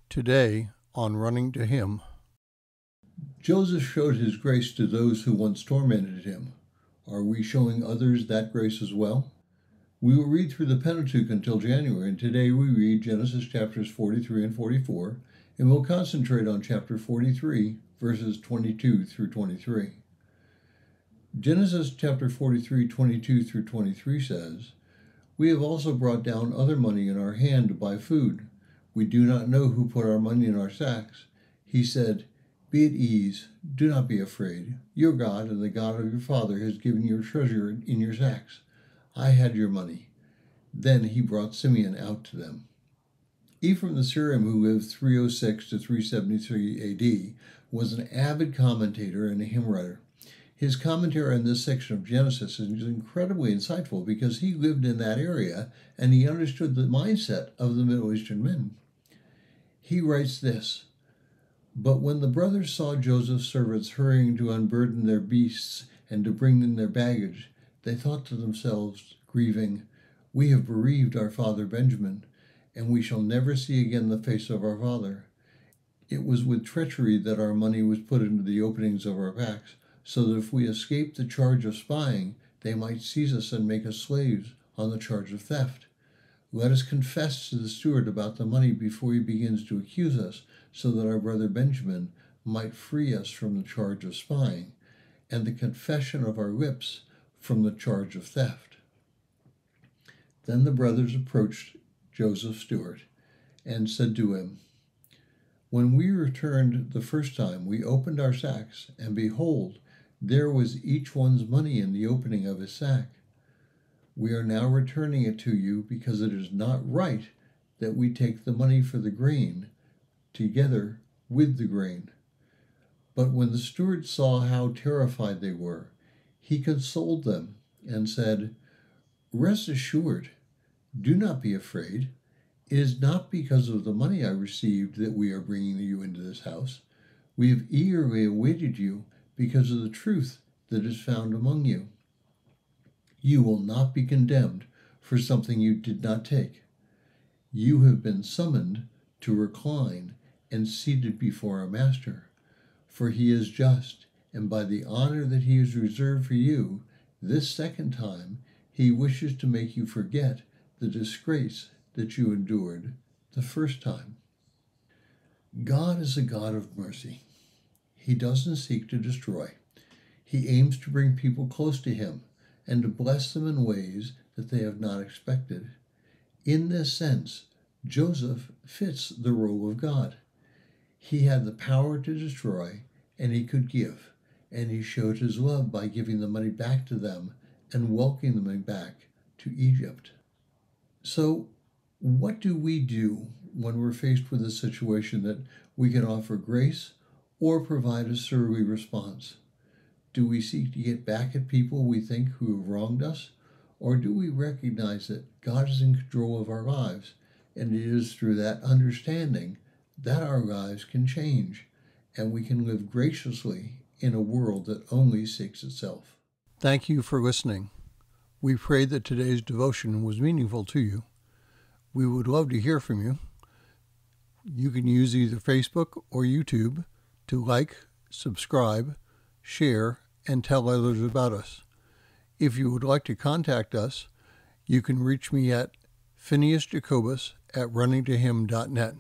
Today on Running to Him. Joseph showed his grace to those who once tormented him. Are we showing others that grace as well? We will read through the Pentateuch until January, and today we read Genesis chapters 43 and 44, and we'll concentrate on chapter 43, verses 22 through 23. Genesis chapter 43, 22 through 23 says, "We have also brought down other money in our hand to buy food. We do not know who put our money in our sacks." He said, "Be at ease, do not be afraid. Your God and the God of your father has given your treasure in your sacks. I had your money." Then he brought Simeon out to them. Ephrem the Syrian, who lived 306 to 373 AD, was an avid commentator and a hymn writer. His commentary on this section of Genesis is incredibly insightful because he lived in that area and he understood the mindset of the Middle Eastern men. He writes this, "But when the brothers saw Joseph's servants hurrying to unburden their beasts and to bring in their baggage, they thought to themselves, grieving, 'We have bereaved our father Benjamin, and we shall never see again the face of our father.' It was with treachery that our money was put into the openings of our packs, so that if we escaped the charge of spying, they might seize us and make us slaves on the charge of theft. Let us confess to the steward about the money before he begins to accuse us, so that our brother Benjamin might free us from the charge of spying, and the confession of our lips from the charge of theft." Then the brothers approached Joseph's steward and said to him, "When we returned the first time, we opened our sacks, and behold, there was each one's money in the opening of his sack. We are now returning it to you because it is not right that we take the money for the grain together with the grain." But when the steward saw how terrified they were, he consoled them and said, "Rest assured, do not be afraid. It is not because of the money I received that we are bringing you into this house. We have eagerly awaited you because of the truth that is found among you. You will not be condemned for something you did not take. You have been summoned to recline and seated before our master, for he is just, and by the honor that he has reserved for you, this second time he wishes to make you forget the disgrace that you endured the first time." God is a God of mercy. He doesn't seek to destroy. He aims to bring people close to him and to bless them in ways that they have not expected. In this sense, Joseph fits the role of God. He had the power to destroy, and he could give, and he showed his love by giving the money back to them and welcoming them back to Egypt. So, what do we do when we're faced with a situation that we can offer grace or provide a surly response? Do we seek to get back at people we think who have wronged us? Or do we recognize that God is in control of our lives, and it is through that understanding that our lives can change, and we can live graciously in a world that only seeks itself? Thank you for listening. We pray that today's devotion was meaningful to you. We would love to hear from you. You can use either Facebook or YouTube to like, subscribe, share, and tell others about us. If you would like to contact us, you can reach me at phineasjacobus@runningtohim.net.